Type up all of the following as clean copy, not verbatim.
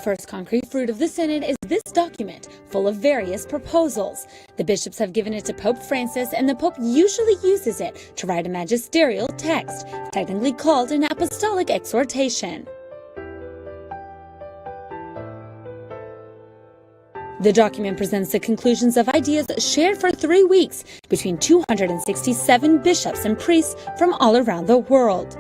first concrete fruit of the Synod is this document, full of various proposals. The bishops have given it to Pope Francis, and the Pope usually uses it to write a magisterial text, technically called an apostolic exhortation. The document presents the conclusions of ideas shared for 3 weeks between 267 bishops and priests from all around the world.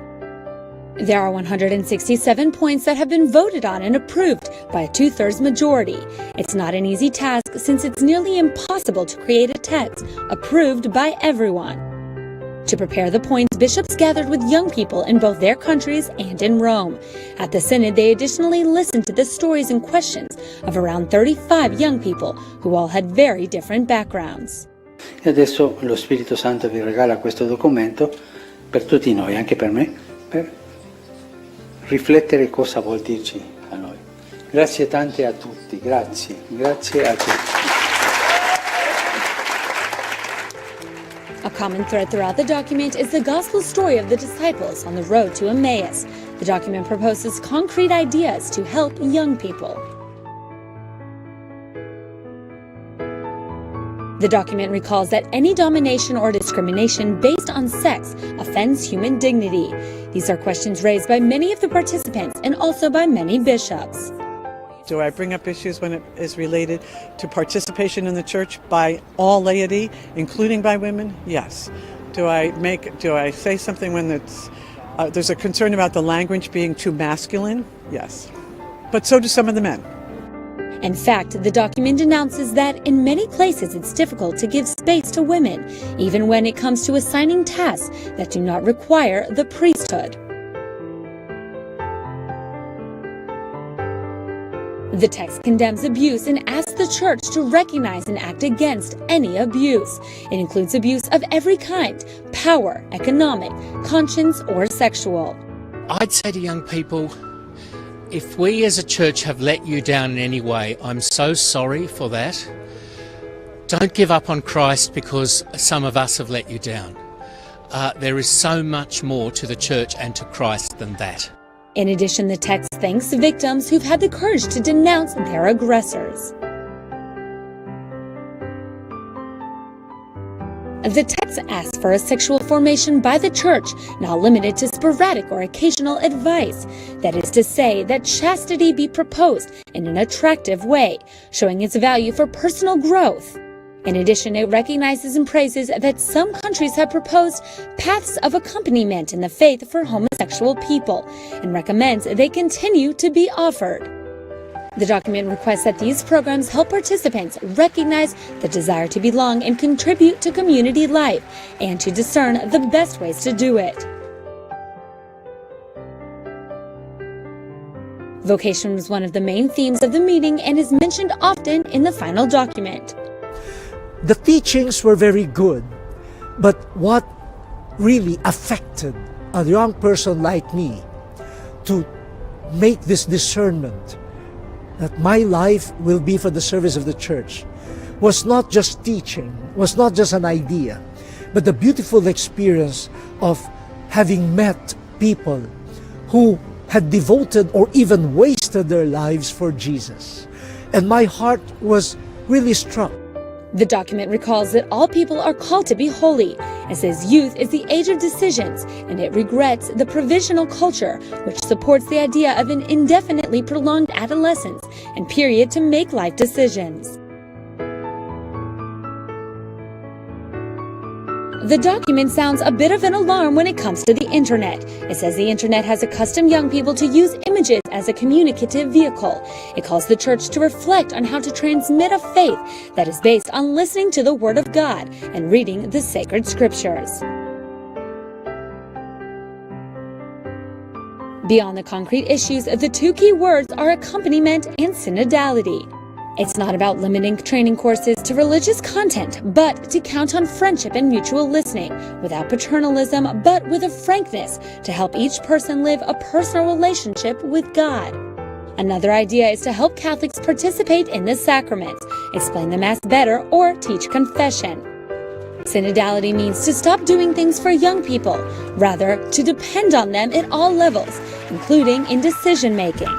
There are 167 points that have been voted on and approved by a 2/3 majority. It's not an easy task since it's nearly impossible to create a text approved by everyone. To prepare the points, bishops gathered with young people in both their countries and in Rome. At the Synod, they additionally listened to the stories and questions of around 35 young people who all had very different backgrounds. E adesso lo Spirito Santo vi regala questo documento per tutti noi, anche per me, per riflettere cosa vuol dirci a noi. Grazie tante a tutti, grazie a tutti. A common thread throughout the document is the gospel story of the disciples on the road to Emmaus. The document proposes concrete ideas to help young people. The document recalls that any domination or discrimination based on sex offends human dignity. These are questions raised by many of the participants and also by many bishops. Do I bring up issues when it is related to participation in the church by all laity, including by women? Yes. Do I say something when there's a concern about the language being too masculine? Yes. But so do some of the men. In fact, the document announces that in many places it's difficult to give space to women, even when it comes to assigning tasks that do not require the priesthood. The text condemns abuse and asks the Church to recognize and act against any abuse. It includes abuse of every kind: power, economic, conscience, or sexual. I'd say to young people, if we as a church have let you down in any way, I'm so sorry for that. Don't give up on Christ because some of us have let you down. There is so much more to the church and to Christ than that. In addition, the text thanks victims who've had the courage to denounce their aggressors. The text asks for a sexual formation by the Church, not limited to sporadic or occasional advice. That is to say, that chastity be proposed in an attractive way, showing its value for personal growth. In addition, it recognizes and praises that some countries have proposed paths of accompaniment in the faith for homosexual people, and recommends they continue to be offered. The document requests that these programs help participants recognize the desire to belong and contribute to community life, and to discern the best ways to do it. Vocation was one of the main themes of the meeting and is mentioned often in the final document. The teachings were very good, but what really affected a young person like me to make this discernment that my life will be for the service of the church was not just teaching, was not just an idea, but the beautiful experience of having met people who had devoted or even wasted their lives for Jesus. And my heart was really struck. The document recalls that all people are called to be holy. It says youth is the age of decisions, and it regrets the provisional culture, which supports the idea of an indefinitely prolonged adolescence and period to make life decisions. The document sounds a bit of an alarm when it comes to the internet. It says the internet has accustomed young people to use images as a communicative vehicle. It calls the church to reflect on how to transmit a faith that is based on listening to the Word of God and reading the sacred scriptures. Beyond the concrete issues, the two key words are accompaniment and synodality. It's not about limiting training courses to religious content, but to count on friendship and mutual listening, without paternalism, but with a frankness to help each person live a personal relationship with God. Another idea is to help Catholics participate in the sacraments, explain the Mass better, or teach confession. Synodality means to stop doing things for young people, rather to depend on them at all levels, including in decision-making.